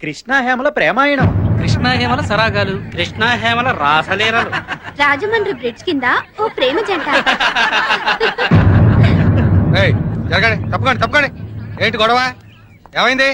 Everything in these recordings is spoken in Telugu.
కృష్ణాహేమల ప్రేమాయణం, కృష్ణాహేమల సరాగాలు, కృష్ణాహేమల రాసలీలలు, రాజమండ్రి బ్రిడ్జ్ కింద ఓ ప్రేమ జంట. జరగండి, తప్పకండి తప్పకండి. ఏంటి గొడవ? ఏమైంది?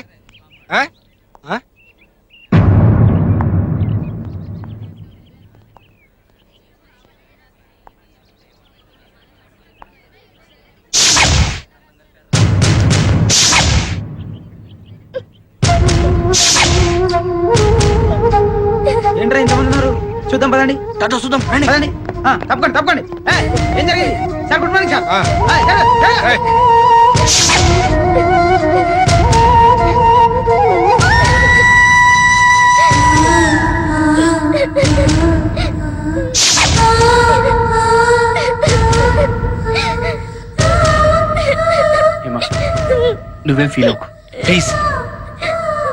ఏంట్రా ఇంతమంది ఉన్నారు? చూద్దాం పదండి, చూద్దాం పదండి. తప్పకండి తప్పకండి. ఏం జరిగింది సార్? Good morning sir. నువ్వేం ఫీల్ అవ్వకు ప్లీజ్.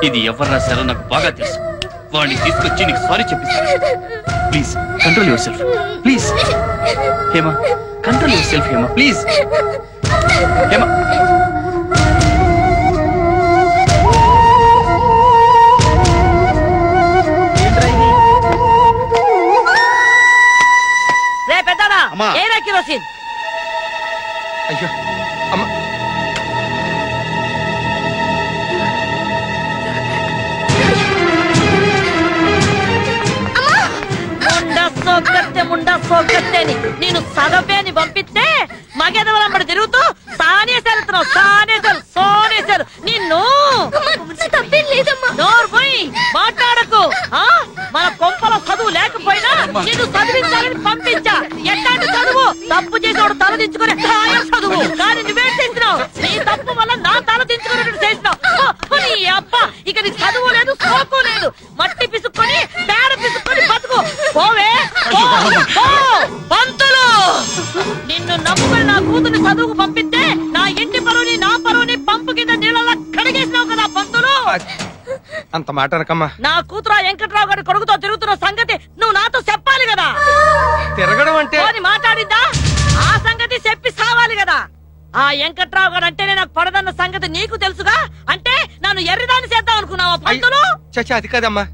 ఇది ఎవరు రాశారో నాకు బాగా తెలుసు. వాడిని తీసుకొచ్చి నీకు సారీ చెప్పిస్తాను. Please control yourself please. Hema control yourself Hema please. Hema రే పెద్దనా ఏరా కిరోసిన్. అయ్యో అమ్మ, ముండా సోగత్తే అని నేను సగపేని పంపిస్తే మగెదవలంబడి తిరుగుతూ సానేసారు సోనేసారు నిన్ను. నోరు పోయి మాట్లాడకు. మన కొంపల చదువు లేకపోయినా నిన్ను చదివించాలని పంపించా. ఎట్లాంటి చదువు? తప్పు చేసేవాడు తల దించుకునే చదువు. కానీ నువ్వేం చేసినావు? నీ తప్పు వల్ల నా తల దించుకునేటట్టు చేసినావు. నీ అబ్బా ఇక నీ చదువు లేదు, సోకు లేదు. మట్టి పిసుక్కొని పేడ పిసుక్కొని బతుకు. పోవే పంతులు. నిన్ను నమ్ముకుని నా కూతురు చదువుకు పంపిస్తే నా ఇంటి పరువుని నా పరువుని పంపు కింద నీళ్ళ కడిగేసినావు కదా పంతులు. అంత మాట అనకమ్మా. నా కూతురు వెంకట్రావు గారి కొడుకుతో తిరుగుతున్న సంగతి నువ్వు నాతో చెప్పాలి కదా. తిరగడం అంటే మాట్లాడిందా? ఆ సంగతి చెప్పి సావాలి కదా. ఆ వెంకట్రావు గారు అంటేనే నాకు పడదన్న సంగతి నీకు తెలుసుగా. అంటే నన్ను ఎర్రిదాన్ని చేద్దాం అనుకున్నావా పంతులు? చచ్చా అది కాదమ్మా.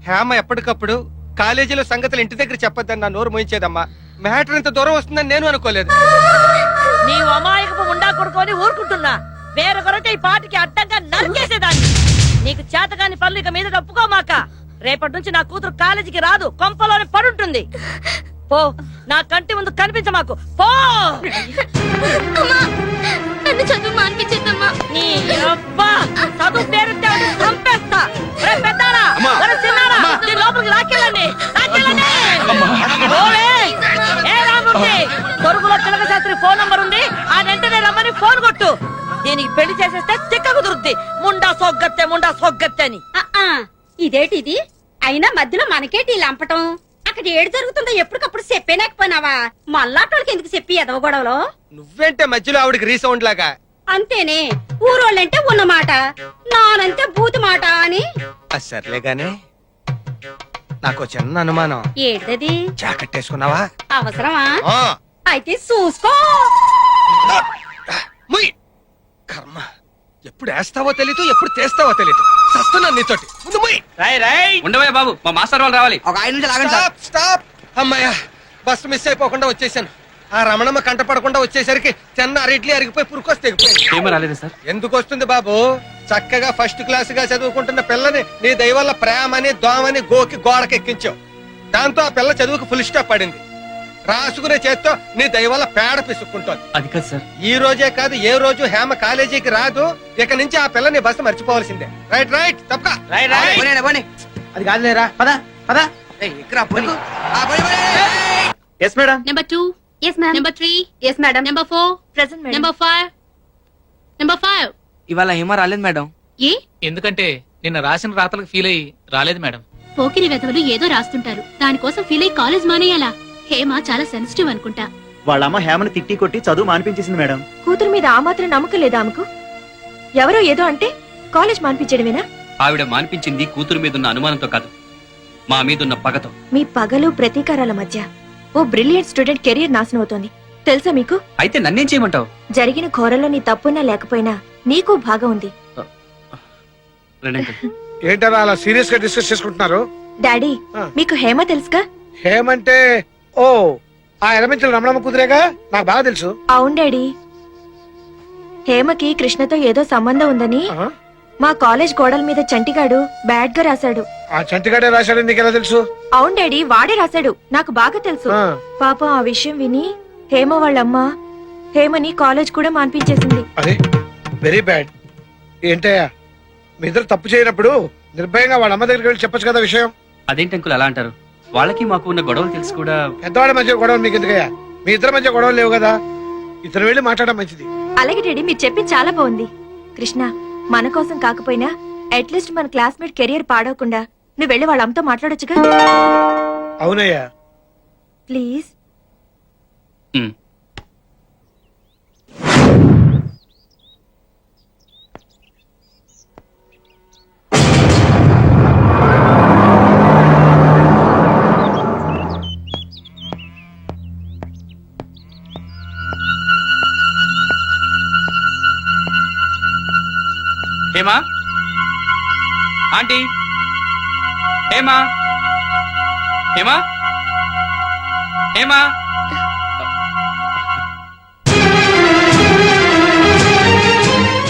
హేమ ఎప్పటికప్పుడు కాలేజీలో సంగతులు ఇంటి దగ్గర చెప్పొద్దని నా నోరు మోయించేదమ్మా. మ్యాటర్ ఇంత దూరం వస్తుందని నేను అనుకోలేదు. నీవు అమాయకపు ఉండా కొడుకొని ఊరుకుంటున్నా. వేరొకరైతే ఈ పాటికి అడ్డంగా నరికేసేదాన్ని. నీకు చేతగాని పనులు ఇక మీద ఒప్పుకోమాక. రేపటి నుంచి నా కూతురు కాలేజీకి రాదు, కొంపలోనే పడుంటుంది. పో, నా కంటి ముందు కనిపించమాకు. పో. చదువు మానిపించేద్దమ్మా. నీ అబ్బా చదువు పేరుంటే చంపేస్తా. పెద్దారా చిన్నారా లోపలికి లాక్కెళ్ళండి. కొరుగులో చిలక శాస్త్రి ఫోన్ నంబర్ ఉంది. ఆ వెంటనే రమ్మని ఫోన్ కొట్టు. దీనికి పెళ్లి చేసేస్తే తిక్క కుదురుద్ది. ముండా సోగ్గత్తే అని. ఇదేటిది? అయినా మధ్యలో మనకేటి లంపటం? అక్కడ ఏడు జరుగుతుందో ఎప్పటికప్పుడు చెప్పేనాకపోయినావా? మళ్ళాటోళ్ళకి ఎందుకు చెప్పి ఎదవ గొడవలో? నువ్వేంటే మధ్యలో ఆవిడకి రీసౌండ్ లాగా? అంతేనే, ఊరోళ్ళంటే ఉన్న మాట, నానంతే బూతు మాట అని. సర్లే గాని నాకు చిన్న అనుమానం. ఏంటది? జాకెట్టేసుకున్నావా? అవసరమా? అయితే చూసుకో. కర్మ, ఎప్పుడు వేస్తావో తెలీదు, ఎప్పుడు తెస్తావో తెలీదు. సస్తున్నాను నీతోటి. ముందు ఉండవే బాబు, మా మాస్టర్ వాళ్ళు రావాలి. ఒక 5 నిమిషాలు స్టాప్ స్టాప్. అమ్మాయ్యా, బస్సు మిస్ అయిపోకుండా వచ్చేసాను. ఆ రమణమ్మ కంటపడకుండా వచ్చేసరికి చిన్న అరిట్లు అరిగిపోయి పురుకొస్తే రాలేదు సార్. ఎందుకు వస్తుంది బాబు? చక్కగా ఫస్ట్ క్లాస్ గా చదువుకుంటున్న పిల్లని నీ దయవల్ల ప్రేమని దోమని గోకి గోడకెక్కించావు. దాంతో ఆ పిల్ల చదువుకు ఫుల్ స్టాప్ పడింది. రాసుకునే చేత్తో నీ దయవల్ల పేడ పిసుక్కుంటోంది. అది కాదు సార్. ఈ రోజే కాదు, ఏ రోజు హేమ కాలేజీకి రాదు. ఇక నుంచి ఆ పిల్లని బస్సు మర్చిపోవాల్సిందే. రైట్ రైట్ తప్పక. అది కాదులేరా, పద పద. Yes madam. Number 2. Yes ma'am. Number 3. Yes madam. Number 4. Present madam. Number 5. Number 5. ఇవాళ హేమ రాలేదు మేడం. ఏ? ఎందుకంటే నిన్న రాసిన రాతలకు ఫీల్ అయ్యి రాలేదు మేడం. పోకిరి వెధవలు ఏదో రాస్తుంటారు, దానికోసం ఫీల్ అయ్యి కాలేజ్ మానేయాలా? హేమ చాలా సెన్సిటివ్ అనుకుంటా. వాళ్ళ అమ్మ హేమని తిట్టి కొట్టి చదువు మానిపించేసింది మేడం. కూతురు మీద ఆ మాత్రం నమ్మకం లేదా ఆమెకు? ఎవరో ఏదో అంటే కాలేజ్ మానిపించడమేనా? ఆవిడ మానిపించింది కూతురు మీదున్న అనుమానంతో కాదు, మా మీదున్న పగతో. మీ పగలు ప్రతీకారాల మధ్య ఓ బ్రిలియంట్ స్టూడెంట్ కెరీర్ నాశనం అవుతోంది, తెలుసా మీకు? అయితే నన్నేం చేయమంటావు? జరిగిన ఘోరంలో నీ తప్పున్నా లేకపోయినా నీకు భాగం ఉంది. ఏంటన్నా అలా సీరియస్ గా డిస్కస్ చేసుకుంటున్నారు? డాడీ ఆ. మీకు హేమ తెలుసుగా? ఏమంటే ఓ ఆ ఎలమెంట్ల రమణమ్మ కుదిరేగా, నాకు బాగా తెలుసు. అవును డాడీ. హేమకి కృష్ణతో ఏదో సంబంధం ఉందని ఆహా. మా కాలేజ్ గోడల మీద చంటిగాడు బ్యాడ్ గా రాశాడు. ఆ చంటిగాడే రాశాడని నీకెలా తెలుసు? అవును డాడీ, వాడే రాశాడు, నాకు బాగా తెలుసు. ఆ. పాపం ఆ విషయం విని హేమ వాళ్ళమ్మ హేమని కాలేజ్ కూడా మాన్పించేసింది. అరే వెరీ బ్యాడ్. ఏంటయ్యా మీ ఇద్దరు తప్పు చేయనప్పుడు నిర్భయంగా వాళ్ళ అమ్మ దగ్గరికి వెళ్ళి చెప్పొచ్చు కదా విషయం. అదేంటి అంకుల్ అలా అంటారు? వాళ్ళకి మాకు ఉన్న గొడవలు తెలుసు కూడా. పెద్దవాళ్ళ మధ్య గొడవలు నీకు ఎందుకయ్యా? మీ ఇద్దరి మధ్య గొడవలు లేవు కదా, ఇద్దరు వెళ్ళి మాట్లాడడం మంచిది. అలాగే డాడీ, మీరు చెప్పింది చాలా బాగుంది. కృష్ణ, మన కోసం కాకపోయినా అట్లీస్ట్ మన క్లాస్మేట్ కెరియర్ పాడవకుండా నువ్వు వెళ్ళి వాళ్ళ అమ్మతో మాట్లాడొచ్చుగా. అవునయ్యా. Please. Um. Hema, aunty, Hema, Hema, Hema.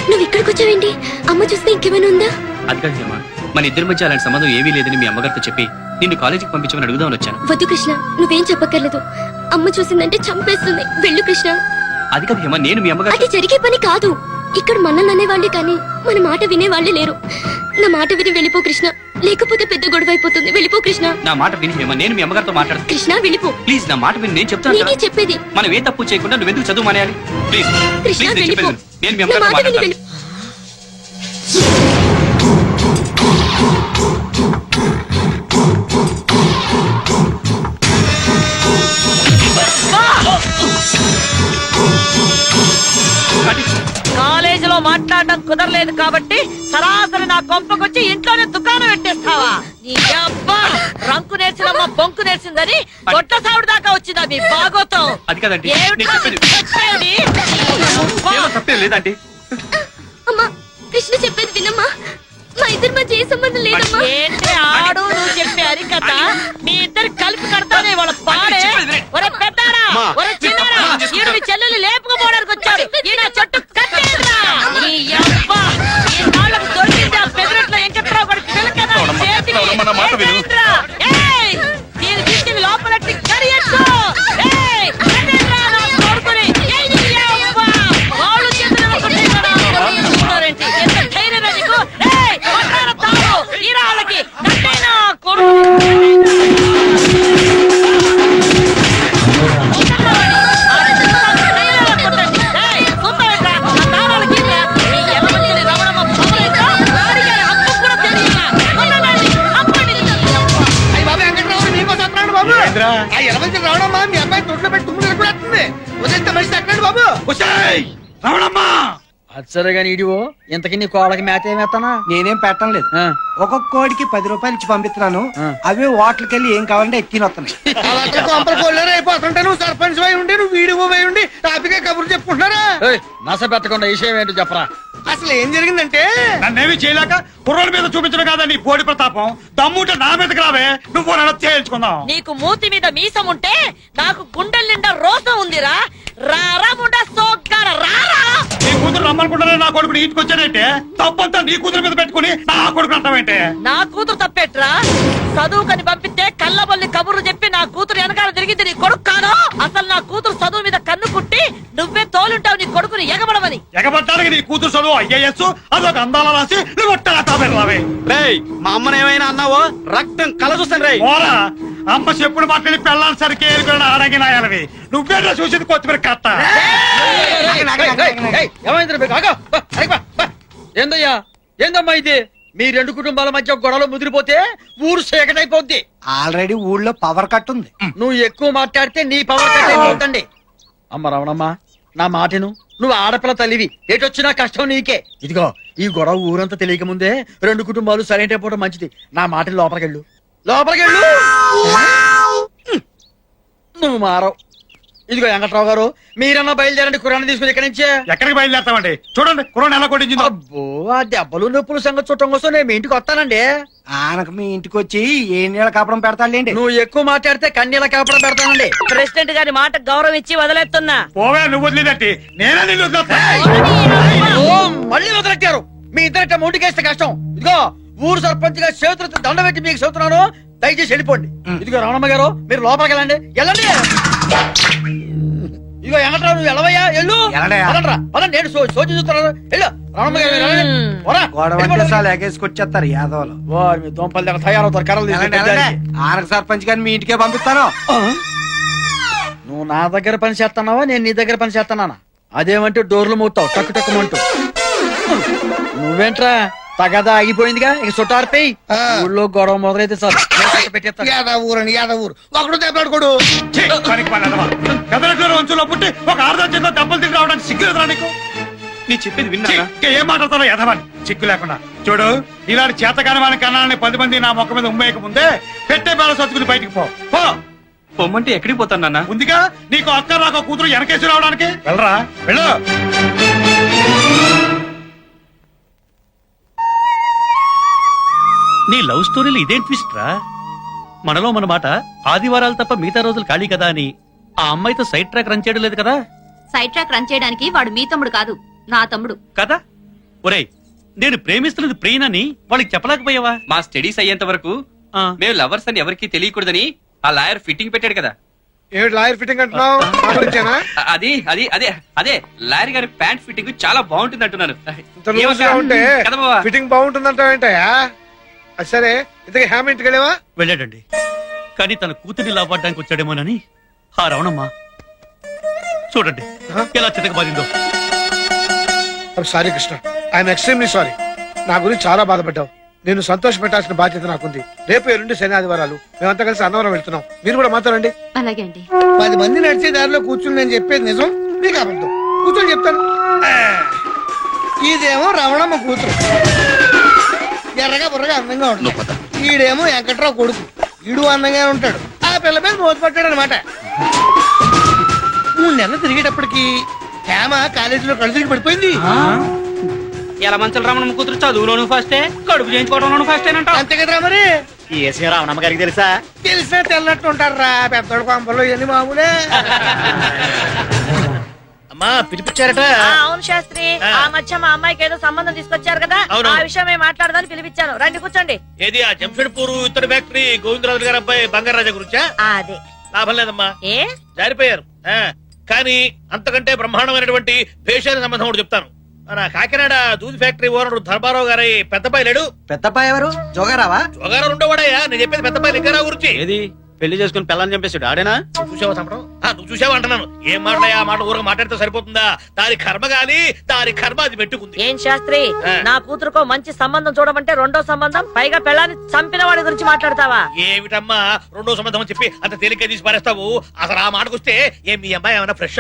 నువ్వు ఇక్కడికి వచ్చావేంటి? అమ్మ చూస్తే ఇంకేమైనా ఉందా? అది కాదు హేమా, మన ఇద్దరి మధ్య అలాంటి సంబంధం ఏమీ లేదని మీ అమ్మగారితో చెప్పి నిన్ను కాలేజీకి పంపించమని అడుగుదామని వచ్చాను. వద్దు కృష్ణ, నువ్వేం చెప్పక్కర్లేదు. అమ్మ చూసిందంటే చంపేస్తుంది. వెళ్ళు కృష్ణ. అది కాదు హేమా, నేను మీ అమ్మగారు. అది జరిగే పని కాదు. ఇక్కడ మనల్ని అనేవాళ్లే కానీ మన మాట వినేవాళ్లే లేరు. నా మాట విని వెళ్ళిపో కృష్ణ, లేకపోతే పెద్ద గొడవ అయిపోతుంది. వెళ్ళిపో కృష్ణ. నా మాట విని హేమా, నేను మీ అమ్మగారితో మాట్లాడుతాను. కృష్ణ వెళ్ళిపో. ప్లీజ్ నా మాట విని, నేను చెప్తాను నీకే కదా. చెప్పేది. మనం ఏ తప్పు చేయకుండా నువ్వు ఎందుకు చదువు మానేయాలి? ప్లీజ్ కృష్ణ ప్లీజ్, నేను వెళ్ళిపో. చెప్పేది విను. నేను మీ నా అమ్మగారితో మాట విని మాట్లాడతాను. వెళ్ళిపో. కాలేజీలో మాట్లాడడం కుదరలేదు కాబట్టి సరాసరి నా కొంపకొచ్చి ఇంట్లోనే దుకాణం పెట్టేస్తావా? నీ అబ్బా రంకు నేర్చినమ్మా బొంకు నేర్చిందని గొడ్ల సావుడు దాకా వచ్చిందా మీ బాగోతం? అది కాదండి, నేను ఏమిటా చెప్పేది. చెప్పేది? హేమా, తప్పేం లేదండి. అమ్మా కృష్ణ చెప్పేది వినమ్మా. మా ఇద్దరి మధ్య ఏ సంబంధం లేదమ్మా. ఏంటి ఆడు నువ్వు చెప్పే అరికథ? మీ ఇద్దరు కలిపి కడతానే వాళ్ళ పాడే. ఒరే పెద్దారా, ఒరే చిన్నారా, ఈడు మీ చెల్లెలు లేపుకుపోవడానికి వచ్చాడు. ఈయన చెట్టు కట్టేదిరా. నీ యవ్వ, ఈ నాళ్ళకు దొరికింది ఆ పెదరట్లో వెంకట్రావు గారి పిలకదా చేతిని. ఏంట్రా? ఏయ్, దీన్ని తీసుకెళ్ళి లోపలెట్టి కరియొచ్చు. ఏయ్, కట్టేదిరా నా కొడుకుని. ఏయ్, నీ యవ్వ, వాళ్ళు చేతులు కొట్టి కదా కొడుతున్నారేంటి? ఎంత ధైర్యమే నీకు? ఏయ్, కొట్టారా తాడు, ఈరా వాళ్ళకి. కట్టేనా కొడుకు. ఆ ఎలమంచి రావడమ్మా మీ అబ్బాయి తొట్లో పెట్టి తుమ్ములు కూడా వస్తుంది. వదిలేస్తే మనిషి ఎక్కడండి బాబు. అది సరే గాని ఇడివో ఇంతకీ నీ కోళ్ళకి మేత ఏమేస్తానా? నేనేం పెట్టడం లేదు. ఒక్కొక్క కోడికి 10 రూపాయలు ఇచ్చి పంపిస్తున్నాను. అవే హోటల్కి వెళ్ళి ఏం కావాలంటే ఎక్కిన వస్తున్నాయి. అలా కొంపలు కోళ్ళనే అయిపోతుంటే నువ్వు సర్పంచ్ అయి ఉండి నువ్వు వీడియో పోయి ఉండి టాపిక్ కబుర్లు చెప్పుకుంటున్నారా? నస పెట్టకుండా విషయం ఏంటో చెప్పరా. అసలు ఏం జరిగిందంటే నన్నేమి చేయలేక కుర్రోల మీద చూపించడం కాదా నీ పోటీ ప్రతాపం? దమ్ముంటే నా మీదకి రావే, నువ్వు నన్ను తేల్చుకుందాం. నీకు మూతి మీద మీసం ఉంటే నాకు గుండెల నిండా రోసం ఉందిరా. రారా ముండా సోగ్గార రారా. నీ కూతురు రమ్మనుకుంటానే నా కొడుకుని ఇంటికి వచ్చానంటే తప్పంతా నీ కూతురు మీద పెట్టుకుని నా కొడుకు అంటావేంటే? నా కూతురు తప్పేట్రా? చదువుకని పంపిస్తే కళ్ళబొల్లి కబుర్లు చెప్పి నా కూతురు వెనకాల తిరిగింది నీ కొడుకు కాదు. అసలు నా కూతురు చదువు మీద కన్ను కుట్టి నువ్వే తోలుంటావు నీ కొడుకుని ఎగబడమని. ఎగబట్టానికి నీ కూతురు చదువు ఐఏఎస్ అదొక అందాల రాసి నువ్వు రావే. మా అమ్మని ఏమైనా అన్నావో రక్తం కల చూస్తాను రే. పోరా, అమ్మ చెప్పుడు మాట్లాడి పెళ్ళాలి సరికి ఏరుకుని ఆడగినాయాలవి. నువ్వేనా చూసింది కొత్తిమీర కట్ట. ఏందయ్యా ఏందమ్మా ఇది? మీ రెండు కుటుంబాల మధ్య గొడవలు ముదిరిపోతే ఊరు సేకటైపోద్ది. ఆల్రెడీ ఊళ్ళో పవర్ కట్ ఉంది. నువ్వు ఎక్కువ మాట్లాడితే నీ పవర్ కట్ అయిపోతండి. అమ్మ రమణమ్మ, నా మాటను. నువ్వు ఆడపిల్ల తల్లివి, ఏటొచ్చినా కష్టం నీకే. ఇదిగో ఈ గొడవ ఊరంతా తెలియక ముందే రెండు కుటుంబాలు సరైన అయిపోవడం మంచిది. నా మాటని లోపలికెళ్ళు, లోపలికెళ్ళు. నువ్వు మారవు. ఇదిగో వెంకట్రావు గారు మీరన్నా బయలుదేరండి కురాన్ని తీసుకుని ఇక్కడి నుంచే. ఎక్కడికి బయలుదేరతామండి చూడండి కుర్రాన్ని ఎలా కొట్టించిందో. అబ్బో ఆ దెబ్బలు నొప్పులు సంగతి చుట్టం కోసం నేను మీ ఇంటికి వస్తానండి. ఆనకు మీ ఇంటికి వచ్చి ఏ నీళ్ళ కాపడం పెడతాండి. నువ్వు ఎక్కువ మాట్లాడితే కన్నీళ్ళ కాపడం పెడతానండి. ప్రెసిడెంట్ గారి మాట గౌరవం ఇచ్చి వదిలేస్తున్నా. పోవే నువ్వు వదిలేదట్టి నేనే నిన్ను వదిలేస్తా. ఓ, మళ్ళీ వదిలెట్టారు. మీ ఇద్దరిట ముందుకేస్తే కష్టం. ఇదిగో ఊరు సర్పంచ్ గా చేతులతో దండ పెట్టి మీకు చెబుతున్నాను, దయచేసి వెళ్ళిపోండి. ఇదిగో రమణమ్మ గారు మీరు లోపలికి వెళ్ళండి. వెళ్ళండి. ఇదిగో వెంకట్రావు నువ్వు వెళ్ళవయ్యా వెళ్ళు. వెళ్ళడయ్యా. పదండ్రా, పదండి. నేను సోచి చూస్తున్నాను. వెళ్ళు రమణమ్మ గారు మీరు వెళ్ళండి. పోరా. వెళ్ళిపోండి. ఎగేసుకొచ్చేస్తారు యాదవులు. ఓ, మీ దోంపల్లి దగ్గర తయారవుతారు కర్రలు తీసుకొని. ఆనక సర్పంచ్ గారిని మీ ఇంటికే పంపిస్తాను. నువ్వు నా దగ్గర పని చేస్తున్నావా నేను నీ దగ్గర పని చేస్తున్నానా? అదేమంటే డోర్లు మూతావు టక్కు టక్కుమంటూ. నువ్వేంట్రా తగదా ఆగిపోయిందిగా ఇక చుట్టారిపోయి ఊళ్ళో గొడవ మొదలైతే సార్ పెట్టేస్తా. యాదవూరని యాదవూరు ఒకడు దెబ్బలాడుకోడు. ఛీ, పనికి మాలిన ఎదవ. పెదరట్ల వంచులో పుట్టి ఒక ఆరుదా చేత దెబ్బలు తిరిగి రావడానికి సిగ్గు లేదురా నీకు? నీ చెప్పేది ఛీ, విన్నా ఇంకా ఏం మాట్లాడతారో ఎదవని సిగ్గు లేకుండా. చూడు ఇలాంటి చేతకాని వాళ్ళని కన్నాలని 10 మంది నా మొక్క మీద ఉమ్మేయక ముందే పెట్టే బేల సర్దుకుని బయటికి పో. పో పొమ్మంటే ఎక్కడికి పోతాను నాన్న? ఉందిగా నీకు అక్క నాకు కూతురు వెనకేసి రావడానికి. వెళ్ళరా వెళ్ళు. నీ లవ్ స్టోరీలు ఇదేం ట్విస్ట్ రా? మనలో మన మాట ఆదివారాలు తప్ప మిగతా రోజులు ఖాళీ కదా అని ఆ అమ్మాయితో సైడ్ ట్రాక్ రన్ చేయడం లేదు కదా? సైడ్ ట్రాక్ రన్ చేయడానికి వాడు మీ తమ్ముడు కాదు, నా తమ్ముడు. కదా? ఒరేయ్, నేను ప్రేమిస్తున్నది ప్రియనని వాళ్ళకి చెప్పలేకపోయావా? మా స్టడీస్ అయ్యేంత వరకు ఆ, మేము లవర్స్ అని ఎవరికీ తెలియకూడదని ఆ లాయర్ ఫిట్టింగ్ పెట్టాడు కదా. ఏమిటి లాయర్ ఫిట్టింగ్ అంటున్నావు? నా గురించేనా? అది అది అదే అదే లాయర్ గారి ప్యాంట్ ఫిట్టింగ్ చాలా బాగుంటుంది అంటున్నాను. ఇంత లూజ్ గా ఉంటే కదా బావా? ఫిట్టింగ్ బాగుంటుందంటావేంటయా? సరే ఇంతకీ హ్యామ్ ఇంటికి వెళ్ళావా? వెళ్ళాడండి. కానీ తన కూతుర్ని లాభపడడానికి వచ్చాడేమోనని ఆ రవణమ్మ చూడండి ఎలా చితకబారిందో. Sorry Krishna, I'm extremely sorry. నా గురించి చాలా బాధపడ్డావు. నేను సంతోష పెట్టాల్సిన బాధ్యత నాకుంది. రేపు ఎల్లుండి శని ఆదివారాలు మేమంతా కలిసి అన్నవరం వెళ్తున్నాం. మీరు కూడా మాట్లాడండి. అలాగే అండి. 10 మంది నడిచే దారిలో కూర్చుని నేను చెప్పేది నిజం, మీకు అబద్ధం. కూర్చొని చెప్తాను. ఇదేమో రమణమ్మ కూతురు, ఎర్రగా బుర్రగా అందంగా ఉంటాడు. ఈడేమో వెంకట్రావు కొడుకు, ఈడు అందంగా ఉంటాడు. ఆ పిల్ల మీద మోత పట్టాడు అనమాట. 3 నెలలు తిరిగేటప్పటికి హేమ కాలేజీలో కళ్ళు తిరిగి పడిపోయింది. ఎలా మంచల రమణ కూతురు చదువులోను ఫస్టే, కడుపు చేయించుకోవడంలోను ఫస్టేనంట. అంతే కదరా మరి. రామణమ్మ గారికి తెలుసా? తెలిసినా తెల్లట్టు ఉంటారు రా పెద్దోడు కొంపలు ఇవన్నీ మామూలే. అమ్మా పిలిపించారట. అవును శాస్త్రి, ఆ మధ్య మా అమ్మాయికి ఏదో సంబంధం తీసుకొచ్చారు కదా, ఆ విషయం మేము మాట్లాడదాని పిలిపించాను. రండి కూర్చోండి. ఏది ఆ జంషెడ్పూర్ ఇత్తడి ఫ్యాక్టరీ గోవిందరాజు గారి అబ్బాయి బంగారాజా గురించా? అదే లాభం లేదమ్మా, ఏ జారిపోయారు. కానీ అంతకంటే బ్రహ్మాండమైనటువంటి పేషాల సంబంధం కూడా చెప్తాను. మన కాకినాడ దూది ఫ్యాక్టరీ ఓనర్ ధర్మారావు గారి పెద్దపాయ లేడు? పెద్దపాయ ఎవరు? జోగారావా? జోగారావు ఉండవాడయ్యా, నేను చెప్పేది పెద్దపాయ లింగారావు గురించి. ఏది పెళ్లి చేసుకుని పిల్లని చంపేసాడు ఆడేనా? నువ్వు చూసావా చంపడం? నువ్వు చూసావా అంటున్నాను. ఏం మాట్లాడా ఆ మాట ఊరగా మాట్లాడితే సరిపోతుందా? దాని కర్మ గాని దాని కర్మ అది పెట్టుకుంది. ఏం శాస్త్రి, నా కూతురుకో మంచి సంబంధం చూడమంటే రెండో సంబంధం, పైగా పెళ్ళాన్ని చంపిన వాడి గురించి మాట్లాడతావా? ఏమిటమ్మా రెండో సంబంధం అని చెప్పి అంత తేలిక తీసి పారేస్తావు? అసలు ఆ మాటకొస్తే ఏం మీ అమ్మాయి ఏమైనా ఫ్రెష్?